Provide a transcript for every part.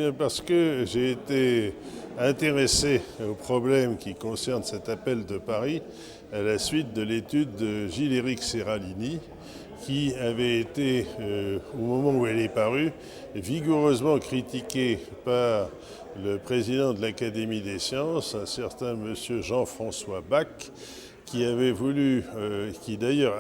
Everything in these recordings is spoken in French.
bien parce que j'ai été intéressé aux problèmes qui concernent cet appel de Paris à la suite de l'étude de Gilles-Éric Serralini, qui avait été, au moment où elle est parue, vigoureusement critiquée par le président de l'Académie des sciences, un certain monsieur Jean-François Bach, qui avait voulu, qui d'ailleurs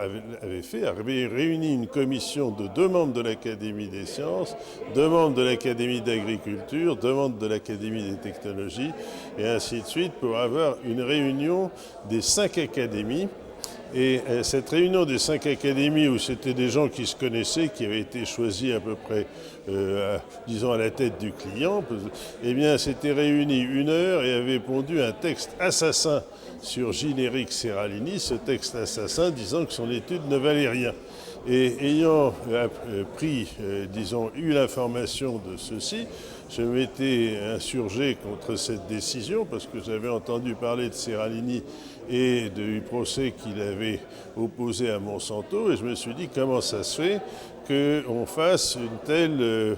avait réuni une commission de 2 membres de l'Académie des sciences, 2 membres de l'Académie d'agriculture, 2 membres de l'Académie des technologies, et ainsi de suite, pour avoir une réunion des 5 académies. Et cette réunion des 5 académies, où c'était des gens qui se connaissaient, qui avaient été choisis à peu près, disons, à la tête du client, eh bien, s'était réunie 1 heure et avait pondu un texte assassin sur Gilles-Éric Serralini, ce texte assassin disant que son étude ne valait rien. Et ayant eu l'information de ceci, je m'étais insurgé contre cette décision parce que j'avais entendu parler de Serralini et du procès qu'il avait opposé à Monsanto, et je me suis dit comment ça se fait qu'on fasse un tel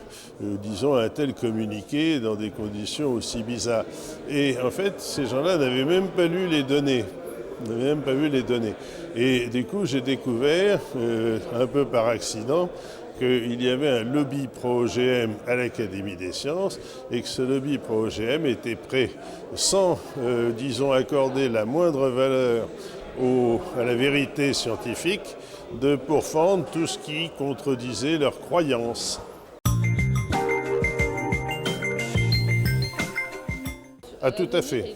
communiqué dans des conditions aussi bizarres. Et en fait, ces gens-là n'avaient même pas lu les données. Et du coup, j'ai découvert, un peu par accident, qu'il y avait un lobby pro-OGM à l'Académie des sciences et que ce lobby pro-OGM était prêt, sans, accorder la moindre valeur à la vérité scientifique, de pourfendre tout ce qui contredisait leurs croyances. Ah, tout à fait.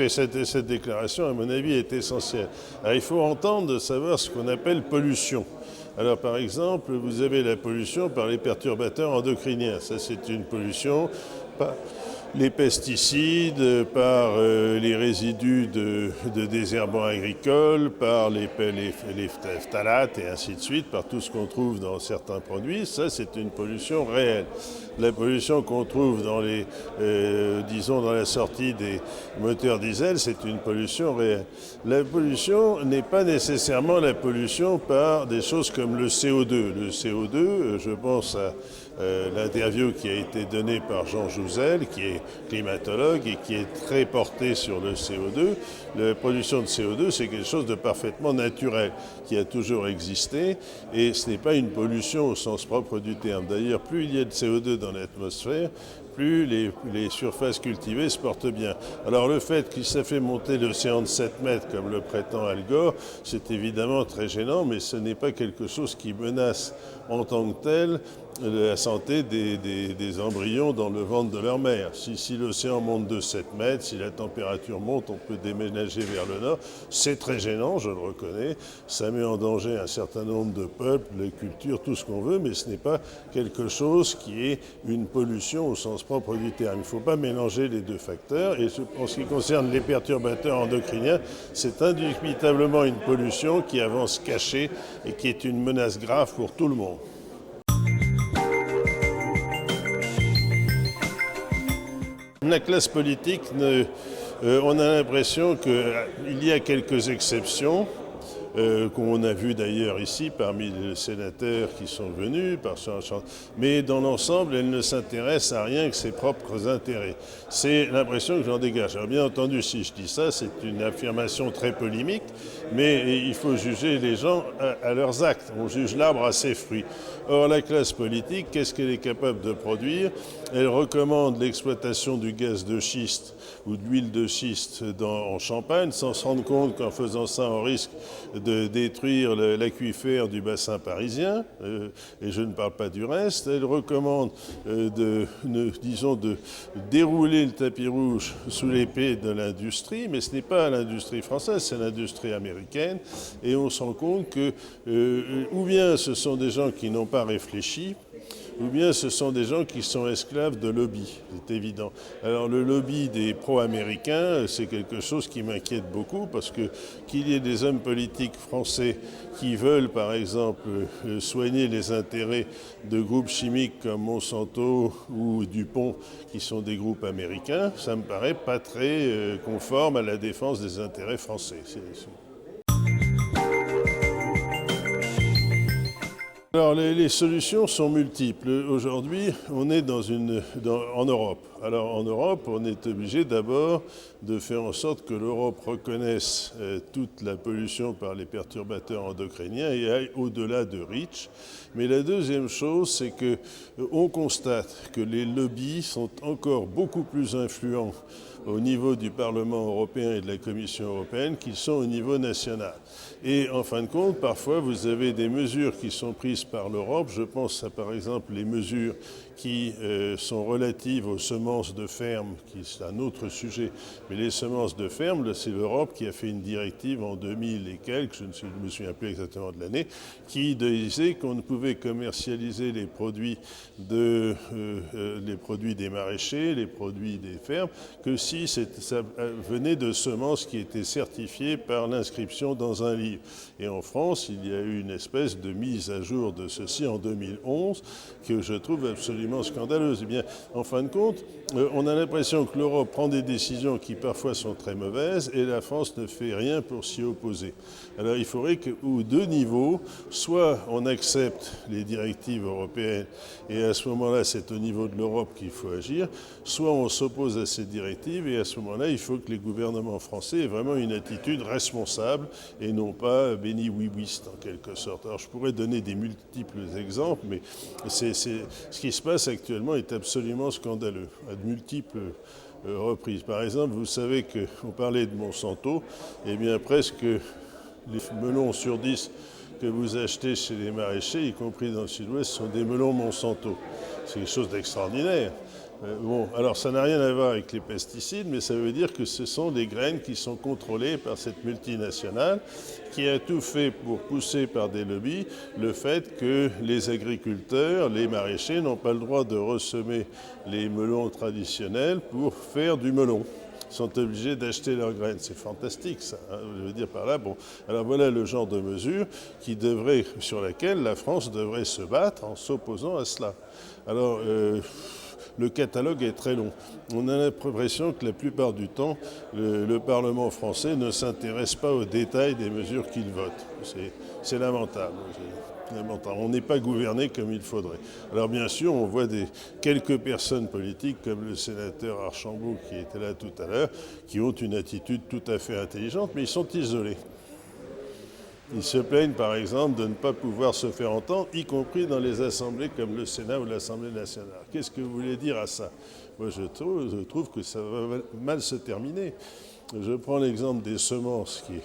Cette déclaration, à mon avis, est essentielle. Alors, il faut entendre, savoir ce qu'on appelle pollution. Alors, par exemple, vous avez la pollution par les perturbateurs endocriniens. Ça, c'est une pollution par les pesticides, par les résidus de désherbants agricoles, par les phtalates et ainsi de suite, par tout ce qu'on trouve dans certains produits. Ça, c'est une pollution réelle. La pollution qu'on trouve dans dans la sortie des moteurs diesel, c'est une pollution réelle. La pollution n'est pas nécessairement la pollution par des choses comme le CO2. Le CO2, je pense à l'interview qui a été donnée par Jean Jouzel, qui est climatologue et qui est très porté sur le CO2. La production de CO2, c'est quelque chose de parfaitement naturel, qui a toujours existé, et ce n'est pas une pollution au sens propre du terme. D'ailleurs, plus il y a de CO2 dans l'atmosphère, plus les surfaces cultivées se portent bien. Alors le fait qu'il s'est fait monter l'océan de 7 mètres, comme le prétend Al Gore, c'est évidemment très gênant, mais ce n'est pas quelque chose qui menace en tant que tel la santé des embryons dans le ventre de leur mère. Si l'océan monte de 7 mètres, si la température monte, on peut déménager vers le nord. C'est très gênant, je le reconnais. Ça met en danger un certain nombre de peuples, les cultures, tout ce qu'on veut, mais ce n'est pas quelque chose qui est une pollution au sens propre du terme. Il ne faut pas mélanger les deux facteurs. Et en ce qui concerne les perturbateurs endocriniens, c'est indubitablement une pollution qui avance cachée et qui est une menace grave pour tout le monde. La classe politique, on a l'impression qu'il y a quelques exceptions, qu'on a vu d'ailleurs ici parmi les sénateurs qui sont venus, mais dans l'ensemble, elle ne s'intéresse à rien que ses propres intérêts. C'est l'impression que j'en dégage. Alors bien entendu, si je dis ça, c'est une affirmation très polémique, mais il faut juger les gens à leurs actes. On juge l'arbre à ses fruits. Or, la classe politique, qu'est-ce qu'elle est capable de produire? Elle recommande l'exploitation du gaz de schiste ou de l'huile de schiste en Champagne, sans se rendre compte qu'en faisant ça, on risque de détruire l'aquifère du bassin parisien, et je ne parle pas du reste. Elle recommande de dérouler le tapis rouge sous l'épée de l'industrie, mais ce n'est pas l'industrie française, c'est l'industrie américaine, et on se rend compte que ou bien ce sont des gens qui n'ont pas réfléchi, ou bien ce sont des gens qui sont esclaves de lobby, c'est évident. Alors le lobby des pro-américains, c'est quelque chose qui m'inquiète beaucoup, parce que qu'il y ait des hommes politiques français qui veulent, par exemple, soigner les intérêts de groupes chimiques comme Monsanto ou DuPont, qui sont des groupes américains, ça me paraît pas très conforme à la défense des intérêts français. Alors les solutions sont multiples. Aujourd'hui, on est en Europe. Alors en Europe, on est obligé d'abord de faire en sorte que l'Europe reconnaisse toute la pollution par les perturbateurs endocriniens et aille au-delà de REACH. Mais la deuxième chose, c'est qu'on constate que les lobbies sont encore beaucoup plus influents au niveau du Parlement européen et de la Commission européenne qu'ils sont au niveau national. Et en fin de compte, parfois, vous avez des mesures qui sont prises par l'Europe. Je pense à, par exemple, les mesures qui sont relatives aux semences de ferme, qui c'est un autre sujet, mais les semences de ferme, c'est l'Europe qui a fait une directive en 2000 et quelques, je ne me souviens plus exactement de l'année, qui disait qu'on ne pouvait commercialiser les produits des maraîchers, les produits des fermes, que si ça venait de semences qui étaient certifiées par l'inscription dans un livre. Et en France, il y a eu une espèce de mise à jour de ceci en 2011 que je trouve absolument scandaleuse. Eh bien, en fin de compte, on a l'impression que l'Europe prend des décisions qui parfois sont très mauvaises et la France ne fait rien pour s'y opposer. Alors il faudrait qu'aux deux niveaux, soit on accepte les directives européennes et à ce moment-là c'est au niveau de l'Europe qu'il faut agir, soit on s'oppose à ces directives et à ce moment-là il faut que les gouvernements français aient vraiment une attitude responsable et non pas béni-oui-wiste en quelque sorte. Alors je pourrais donner des multiples exemples, mais ce qui se passe actuellement est absolument scandaleux, à de multiples reprises. Par exemple, vous savez qu'on parlait de Monsanto, et bien presque les melons sur 10 que vous achetez chez les maraîchers, y compris dans le sud-ouest, sont des melons Monsanto. C'est quelque chose d'extraordinaire. Bon, alors ça n'a rien à voir avec les pesticides, mais ça veut dire que ce sont des graines qui sont contrôlées par cette multinationale qui a tout fait pour pousser par des lobbies le fait que les agriculteurs, les maraîchers n'ont pas le droit de ressemer les melons traditionnels pour faire du melon. Ils sont obligés d'acheter leurs graines. C'est fantastique, ça. Hein, je veux dire par là, bon. Alors voilà le genre de mesure sur laquelle la France devrait se battre en s'opposant à cela. Alors, le catalogue est très long. On a l'impression que la plupart du temps, le Parlement français ne s'intéresse pas aux détails des mesures qu'il vote. C'est lamentable. On n'est pas gouverné comme il faudrait. Alors bien sûr, on voit quelques personnes politiques comme le sénateur Archambault qui était là tout à l'heure, qui ont une attitude tout à fait intelligente, mais ils sont isolés. Ils se plaignent par exemple de ne pas pouvoir se faire entendre, y compris dans les assemblées comme le Sénat ou l'Assemblée nationale. Qu'est-ce que vous voulez dire à ça? Moi je trouve que ça va mal se terminer. Je prends l'exemple des semences qui est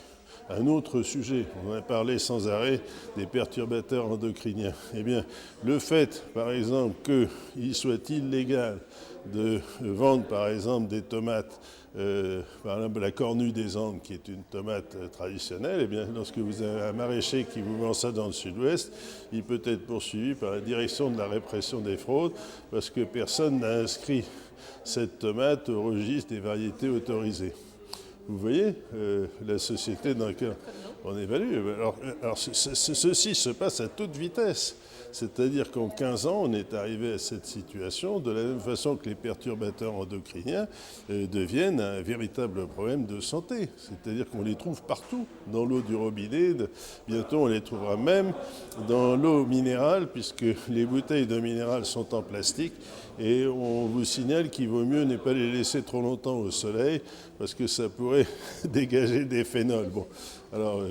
un autre sujet. On a parlé sans arrêt des perturbateurs endocriniens. Eh bien, le fait, par exemple, qu'il soit illégal de vendre, par exemple, des tomates, par exemple la cornue des Andes, qui est une tomate traditionnelle, eh bien, lorsque vous avez un maraîcher qui vous vend ça dans le sud-ouest, il peut être poursuivi par la direction de la répression des fraudes, parce que personne n'a inscrit cette tomate au registre des variétés autorisées. Vous voyez la société dans laquelle on évalue. Alors ceci se passe à toute vitesse. C'est-à-dire qu'en 15 ans, on est arrivé à cette situation de la même façon que les perturbateurs endocriniens deviennent un véritable problème de santé. C'est-à-dire qu'on les trouve partout, dans l'eau du robinet. Bientôt, on les trouvera même dans l'eau minérale, puisque les bouteilles d'eau minérale sont en plastique. Et on vous signale qu'il vaut mieux ne pas les laisser trop longtemps au soleil, parce que ça pourrait dégager des phénols. Bon, alors...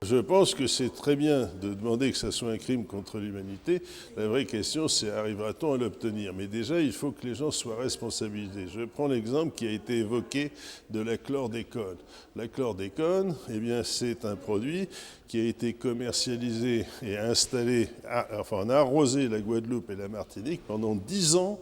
Je pense que c'est très bien de demander que ça soit un crime contre l'humanité. La vraie question, c'est arrivera-t-on à l'obtenir? Mais déjà, il faut que les gens soient responsabilisés. Je prends l'exemple qui a été évoqué de la chlordécone. La chlordécone, eh bien, c'est un produit qui a été commercialisé et installé, enfin, arrosé la Guadeloupe et la Martinique pendant 10 ans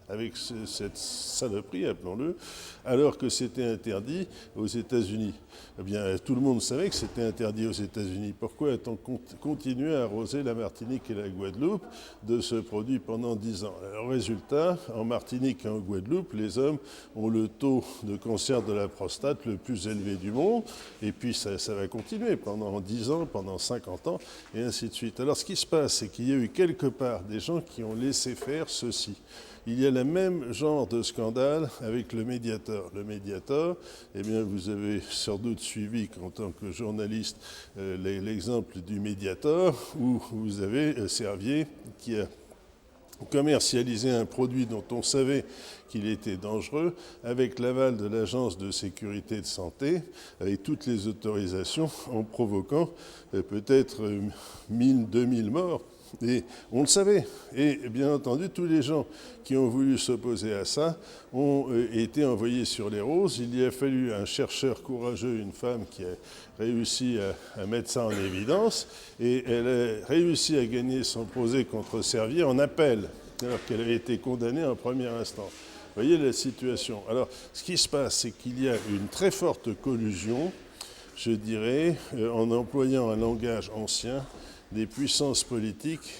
avec cette saloperie, appelons-le, alors que c'était interdit aux États-Unis. Eh bien, tout le monde savait que c'était interdit aux États-Unis. Pourquoi a-t-on continué à arroser la Martinique et la Guadeloupe de ce produit pendant 10 ans? Alors, résultat, en Martinique et en Guadeloupe, les hommes ont le taux de cancer de la prostate le plus élevé du monde, et puis ça va continuer pendant 10 ans, pendant 50 ans, et ainsi de suite. Alors, ce qui se passe, c'est qu'il y a eu quelque part des gens qui ont laissé faire ceci. Il y a le même genre de scandale avec le Mediator. Le Mediator, eh bien, vous avez sans doute suivi en tant que journaliste l'exemple du Mediator, où vous avez Servier qui a commercialisé un produit dont on savait qu'il était dangereux, avec l'aval de l'Agence de sécurité de santé, avec toutes les autorisations, en provoquant peut-être 1000, 2000 morts. Et on le savait. Et bien entendu, tous les gens qui ont voulu s'opposer à ça ont été envoyés sur les roses. Il y a fallu un chercheur courageux, une femme qui a réussi à mettre ça en évidence, et elle a réussi à gagner son procès contre Servier en appel, alors qu'elle avait été condamnée en première instance. Vous voyez la situation. Alors, ce qui se passe, c'est qu'il y a une très forte collusion, je dirais, en employant un langage ancien, des puissances politiques,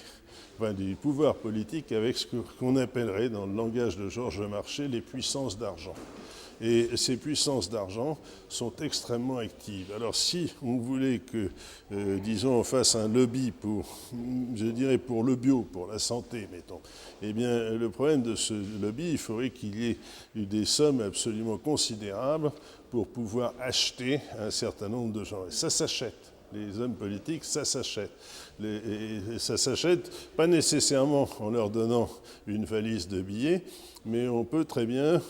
enfin des pouvoirs politiques, avec ce qu'on appellerait, dans le langage de Georges Marchais, les puissances d'argent. Et ces puissances d'argent sont extrêmement actives. Alors si on voulait que, disons, on fasse un lobby pour, je dirais, pour le bio, pour la santé, mettons, eh bien, le problème de ce lobby, il faudrait qu'il y ait eu des sommes absolument considérables pour pouvoir acheter un certain nombre de gens. Et ça s'achète. Les hommes politiques, ça s'achète. Et ça s'achète pas nécessairement en leur donnant une valise de billets, mais on peut très bien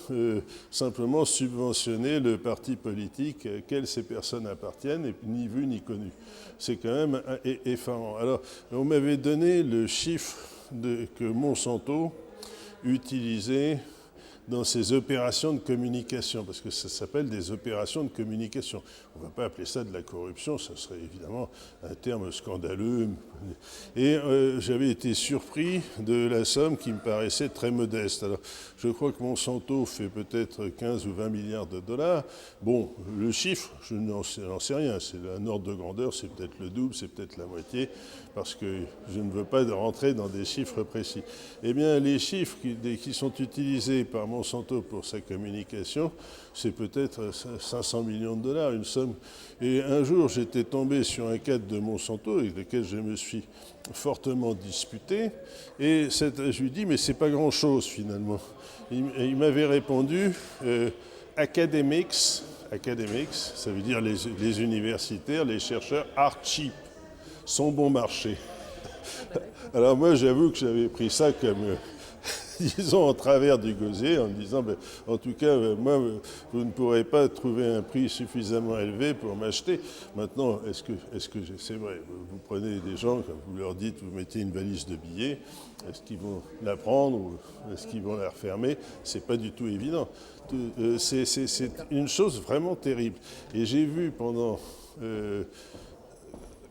simplement subventionner le parti politique auquel ces personnes appartiennent, et ni vu ni connu. C'est quand même effarant. Alors, on m'avait donné le chiffre que Monsanto utilisait dans ces opérations de communication, parce que ça s'appelle des opérations de communication. On ne va pas appeler ça de la corruption, ça serait évidemment un terme scandaleux. Et j'avais été surpris de la somme qui me paraissait très modeste. Alors, je crois que Monsanto fait peut-être 15 ou 20 milliards de dollars. Bon, le chiffre, je n'en sais rien. C'est un ordre de grandeur, c'est peut-être le double, c'est peut-être la moitié, parce que je ne veux pas rentrer dans des chiffres précis. Eh bien, les chiffres qui sont utilisés par Monsanto pour sa communication, c'est peut-être 500 millions de dollars, une somme. Et un jour, j'étais tombé sur un cadre de Monsanto avec lequel je me suis fortement disputé, et je lui dis, mais c'est pas grand-chose finalement. Il m'avait répondu, academics, ça veut dire les universitaires, les chercheurs, are cheap, sont bon marché. Alors moi, j'avoue que j'avais pris ça comme, disons, en travers du gosier, en me disant, ben, en tout cas, moi, vous ne pourrez pas trouver un prix suffisamment élevé pour m'acheter. Maintenant, c'est vrai, vous prenez des gens, comme vous leur dites, vous mettez une valise de billets, est-ce qu'ils vont la prendre ou est-ce qu'ils vont la refermer? C'est pas du tout évident. C'est une chose vraiment terrible. Et j'ai vu pendant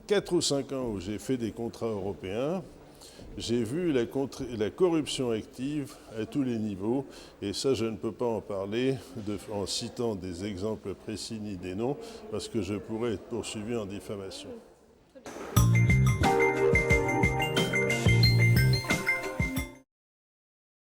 4 ou 5 ans où j'ai fait des contrats européens, j'ai vu la corruption active à tous les niveaux, et ça je ne peux pas en parler en citant des exemples précis ni des noms, parce que je pourrais être poursuivi en diffamation.